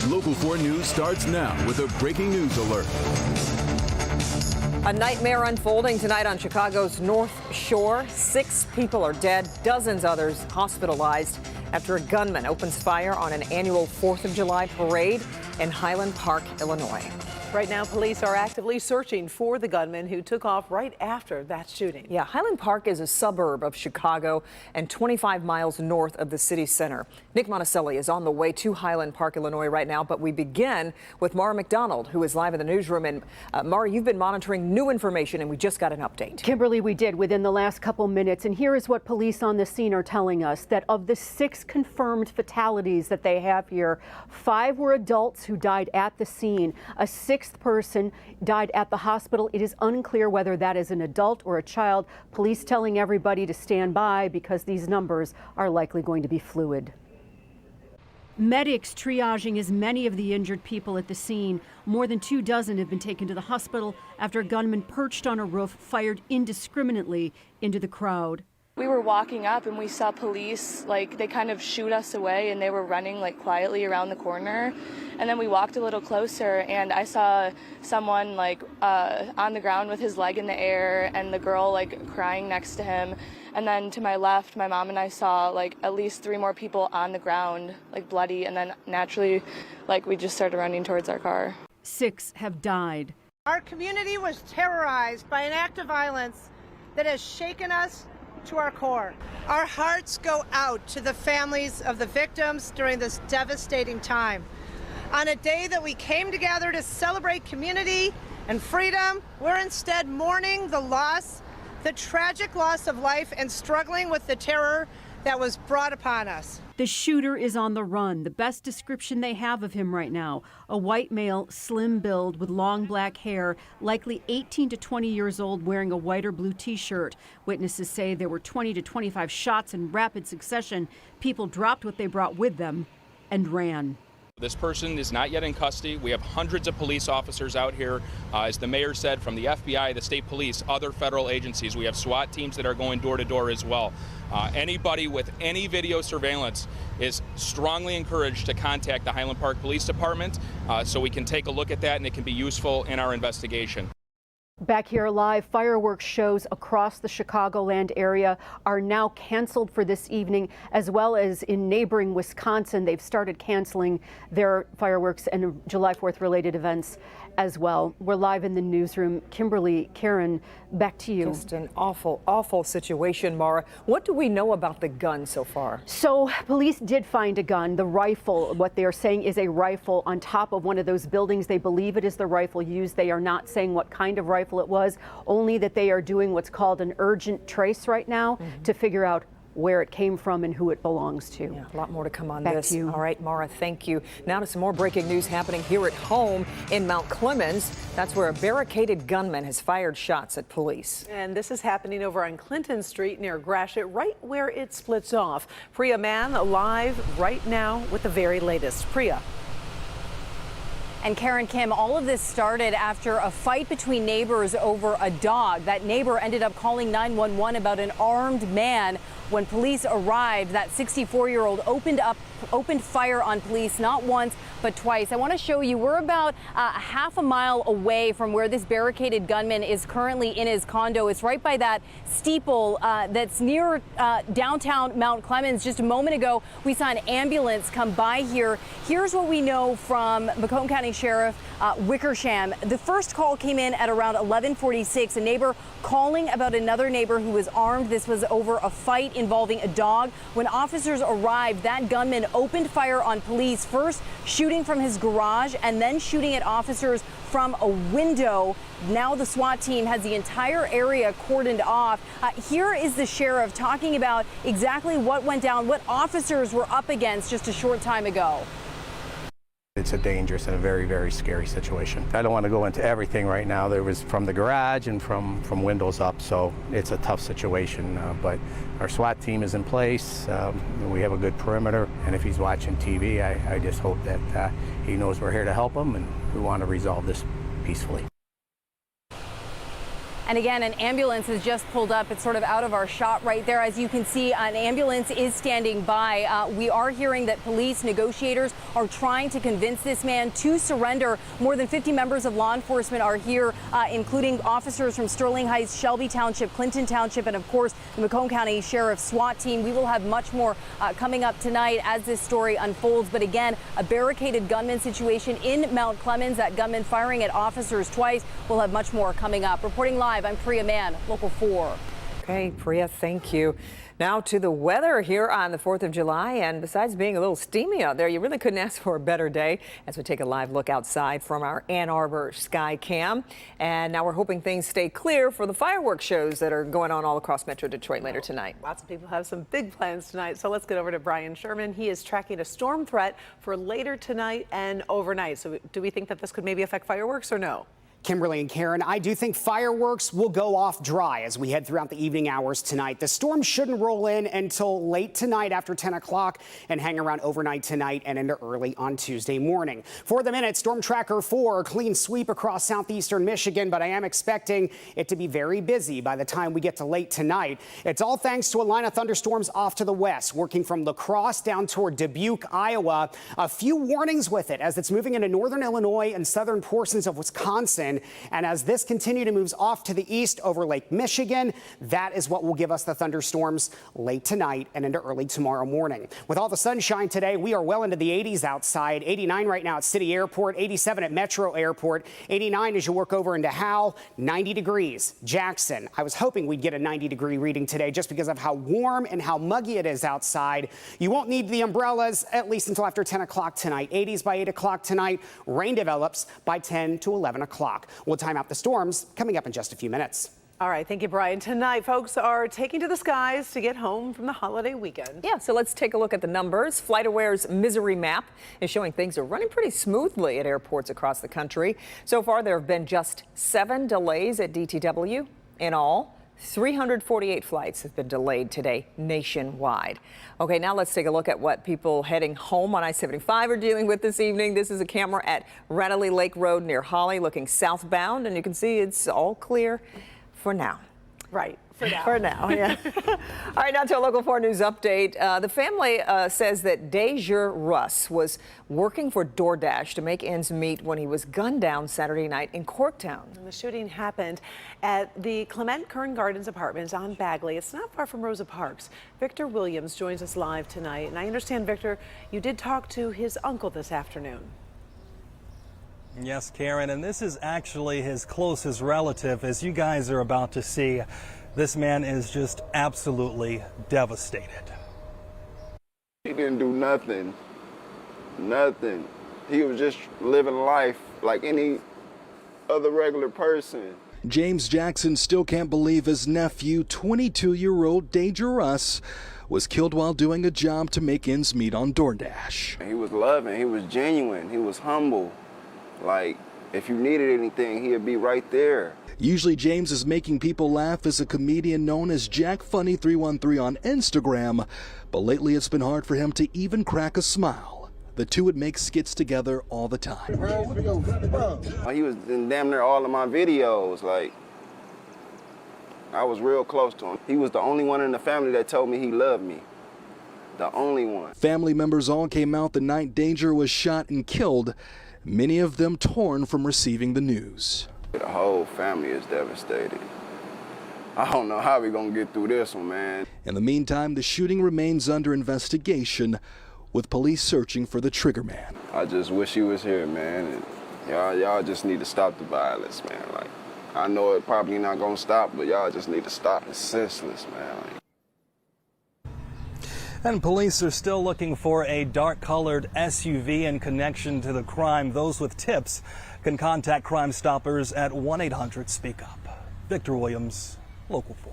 Local 4 News starts now with a breaking news alert. A nightmare unfolding tonight on Chicago's North Shore. 6 people are dead, dozens others hospitalized after a gunman opens fire on an annual 4th of July parade in Highland Park, Illinois. Right now, police are actively searching for the gunman who took off right after that shooting. Yeah, Highland Park is a suburb of Chicago and 25 miles north of the city center. Nick Monticelli is on the way to Highland Park, Illinois right now, but we begin with Mara McDonald, who is live in the newsroom. And Mara, you've been monitoring new information, and we just got an update. Kimberly, we did within the last couple minutes, and here is what police on the scene are telling us, that of the 6 confirmed fatalities that they have here, 5 were adults who died at the scene. A 6th person died at the hospital. It is unclear whether that is an adult or a child. Police telling everybody to stand by because these numbers are likely going to be fluid. Medics triaging as many of the injured people at the scene. More than 24 have been taken to the hospital after a gunman perched on a roof fired indiscriminately into the crowd. We were walking up and we saw police, they kind of shoot us away, and they were running quietly around the corner. And then we walked a little closer and I saw someone on the ground with his leg in the air and the girl crying next to him. And then to my left, my mom and I saw at least 3 more people on the ground, bloody. And then naturally, we just started running towards our car. 6 have died. Our community was terrorized by an act of violence that has shaken us to our core. Our hearts go out to the families of the victims during this devastating time. On a day that we came together to celebrate community and freedom, we're instead mourning the tragic loss of life and struggling with the terror that was brought upon us. The shooter is on the run. The best description they have of him right now, a white male, slim build with long black hair, likely 18 to 20 years old, wearing a white or blue t-shirt. Witnesses say there were 20 to 25 shots in rapid succession. People dropped what they brought with them and ran. This person is not yet in custody. We have hundreds of police officers out here, as the mayor said, from the FBI, the state police, other federal agencies. We have SWAT teams that are going door to door as well. Anybody with any video surveillance is strongly encouraged to contact the Highland Park Police Department so we can take a look at that and it can be useful in our investigation. Back here live, fireworks shows across the Chicagoland area are now canceled for this evening, as well as in neighboring Wisconsin. They've started canceling their fireworks and July 4th related events as well. We're live in the newsroom. Kimberly, Karen, back to you. Just an awful, awful situation, Mara. What do we know about the gun so far? So police did find a gun, the rifle. What they are saying is a rifle on top of one of those buildings. They believe it is the rifle used. They are not saying what kind of rifle it was, only that they are doing what's called an urgent trace right now to figure out where it came from and who it belongs to. Yeah, a lot more to come on Back this. to you. All right, Mara, thank you. Now to some more breaking news happening here at home in Mount Clemens. That's where a barricaded gunman has fired shots at police. And this is happening over on Clinton Street near Gratiot, right where it splits off. Priya Mann live right now with the very latest. Priya. And Karen, Kim, all of this started after a fight between neighbors over a dog. That neighbor ended up calling 911 about an armed man. When police arrived, that 64-year-old opened fire on police not once but twice. I want to show you, we're about half a mile away from where this barricaded gunman is currently in his condo. It's right by that steeple that's near downtown Mount Clemens. Just a moment ago, we saw an ambulance come by here. Here's what we know from Macomb County Sheriff Wickersham. The first call came in at around 11:46. A neighbor calling about another neighbor who was armed. This was over a fight involving a dog. When officers arrived, that gunman opened fire on police, first shooting from his garage and then shooting at officers from a window. Now the SWAT team has the entire area cordoned off. Here is the sheriff talking about exactly what went down, what officers were up against just a short time ago. It's a dangerous and a very, very scary situation. I don't want to go into everything right now. There was from the garage and from windows up, so it's a tough situation. But our SWAT team is in place. We have a good perimeter, and if he's watching TV, I just hope that he knows we're here to help him, and we want to resolve this peacefully. And again, an ambulance has just pulled up. It's sort of out of our shot right there. As you can see, an ambulance is standing by. We are hearing that police negotiators are trying to convince this man to surrender. More than 50 members of law enforcement are here, including officers from Sterling Heights, Shelby Township, Clinton Township, and of course, the Macomb County Sheriff's SWAT team. We will have much more coming up tonight as this story unfolds. But again, a barricaded gunman situation in Mount Clemens. That gunman firing at officers twice. We'll have much more coming up. Reporting live, I'm Priya Mann, Local 4. Okay, Priya, thank you. Now to the weather here on the 4th of July, and besides being a little steamy out there, you really couldn't ask for a better day as we take a live look outside from our Ann Arbor sky cam. And now we're hoping things stay clear for the fireworks shows that are going on all across Metro Detroit later tonight. Lots of people have some big plans tonight, so let's get over to Brian Sherman. He is tracking a storm threat for later tonight and overnight. So do we think that this could maybe affect fireworks or no? Kimberly and Karen, I do think fireworks will go off dry as we head throughout the evening hours tonight. The storm shouldn't roll in until late tonight after 10 o'clock and hang around overnight tonight and into early on Tuesday morning. For the minute, Storm Tracker 4, a clean sweep across southeastern Michigan, but I am expecting it to be very busy by the time we get to late tonight. It's all thanks to a line of thunderstorms off to the west, working from La Crosse down toward Dubuque, Iowa. A few warnings with it as it's moving into northern Illinois and southern portions of Wisconsin. And as this continues to move off to the east over Lake Michigan, that is what will give us the thunderstorms late tonight and into early tomorrow morning. With all the sunshine today, we are well into the 80s outside. 89 right now at City Airport, 87 at Metro Airport, 89 as you work over into Howell, 90 degrees. Jackson, I was hoping we'd get a 90-degree reading today just because of how warm and how muggy it is outside. You won't need the umbrellas at least until after 10 o'clock tonight. 80s by 8 o'clock tonight. Rain develops by 10 to 11 o'clock. We'll time out the storms coming up in just a few minutes. All right, thank you, Brian. Tonight, folks are taking to the skies to get home from the holiday weekend. Yeah, so let's take a look at the numbers. FlightAware's misery map is showing things are running pretty smoothly at airports across the country. So far, there have been just 7 delays at DTW. In all, 348 flights have been delayed today nationwide. Okay, now let's take a look at what people heading home on I-75 are dealing with this evening. This is a camera at Ranelagh Lake Road near Holly looking southbound, and you can see it's all clear for now. Right. For now. For now, yeah. All right, now to a Local 4 News update. The family says that Deja Russ was working for DoorDash to make ends meet when he was gunned down Saturday night in Corktown. And the shooting happened at the Clement Kern Gardens Apartments on Bagley. It's not far from Rosa Parks. Victor Williams joins us live tonight. And I understand, Victor, you did talk to his uncle this afternoon. Yes, Karen, and this is actually his closest relative, as you guys are about to see. This man is just absolutely devastated. He didn't do nothing. Nothing. He was just living life like any other regular person. James Jackson still can't believe his nephew, 22-year-old Deja Russ, was killed while doing a job to make ends meet on DoorDash. He was loving, he was genuine, he was humble. Like, if you needed anything, he'd be right there. Usually James is making people laugh as a comedian known as Jack Funny 313 on Instagram, but lately it's been hard for him to even crack a smile. The two would make skits together all the time. He was in damn near all of my videos. Like, I was real close to him. He was the only one in the family that told me he loved me. The only one. Family members all came out the night Deja was shot and killed, many of them torn from receiving the news. The whole family is devastated. I don't know how we're gonna get through this one, man. In the meantime, the shooting remains under investigation, with police searching for the trigger man. I just wish he was here, man. And y'all just need to stop the violence, man. Like, I know it probably not gonna stop, but y'all just need to stop. It's senseless, man. And police are still looking for a dark-colored SUV in connection to the crime. Those with tips can contact Crime Stoppers at 1-800-SPEAK-UP. Victor Williams, Local 4.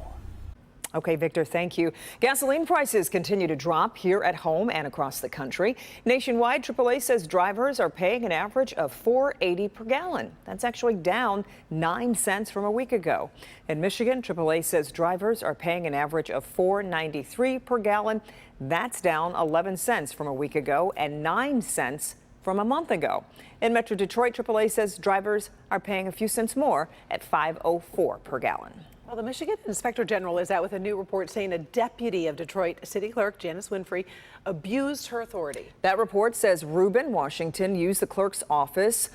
Okay, Victor, thank you. Gasoline prices continue to drop here at home and across the country. Nationwide, AAA says drivers are paying an average of $4.80 per gallon. That's actually down 9 cents from a week ago. In Michigan, AAA says drivers are paying an average of $4.93 per gallon. That's down 11 cents from a week ago and 9 cents from a month ago. In Metro Detroit, AAA says drivers are paying a few cents more at $5.04 per gallon. Well, the Michigan Inspector General is out with a new report saying a deputy of Detroit City Clerk Janice Winfrey abused her authority. That report says Reuben Washington used the clerk's office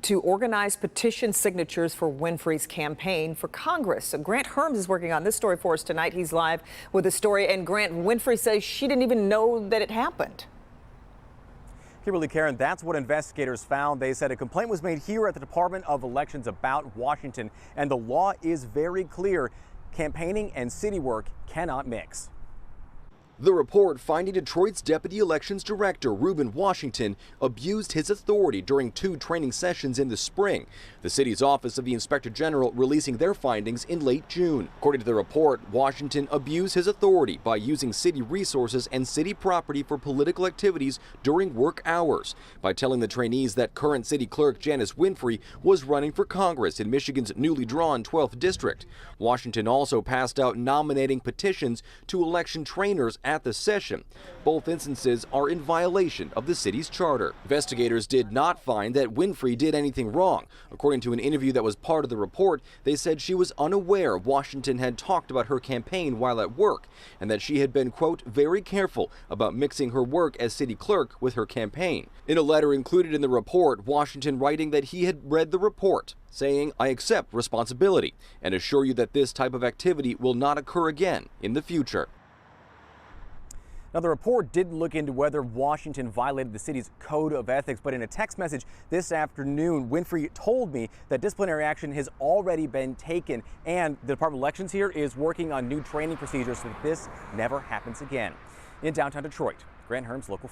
to organize petition signatures for Winfrey's campaign for Congress. So Grant Herms is working on this story for us tonight. He's live with the story. And Grant, Winfrey says she didn't even know that it happened. Kimberly, Karen, that's what investigators found. They said a complaint was made here at the Department of Elections about Washington, and the law is very clear. Campaigning and city work cannot mix. The report finding Detroit's Deputy Elections Director, Reuben Washington, abused his authority during 2 training sessions in the spring. The city's Office of the Inspector General releasing their findings in late June. According to the report, Washington abused his authority by using city resources and city property for political activities during work hours, by telling the trainees that current city clerk Janice Winfrey was running for Congress in Michigan's newly drawn 12th district. Washington also passed out nominating petitions to election trainers at the session. Both instances are in violation of the city's charter. Investigators did not find that Winfrey did anything wrong. According to an interview that was part of the report, they said she was unaware Washington had talked about her campaign while at work, and that she had been, quote, very careful about mixing her work as city clerk with her campaign. In a letter included in the report, Washington writing that he had read the report, saying, I accept responsibility and assure you that this type of activity will not occur again in the future. Now, the report didn't look into whether Washington violated the city's code of ethics, but in a text message this afternoon, Winfrey told me that disciplinary action has already been taken, and the Department of Elections here is working on new training procedures so that this never happens again. In downtown Detroit, Grant Herms, Local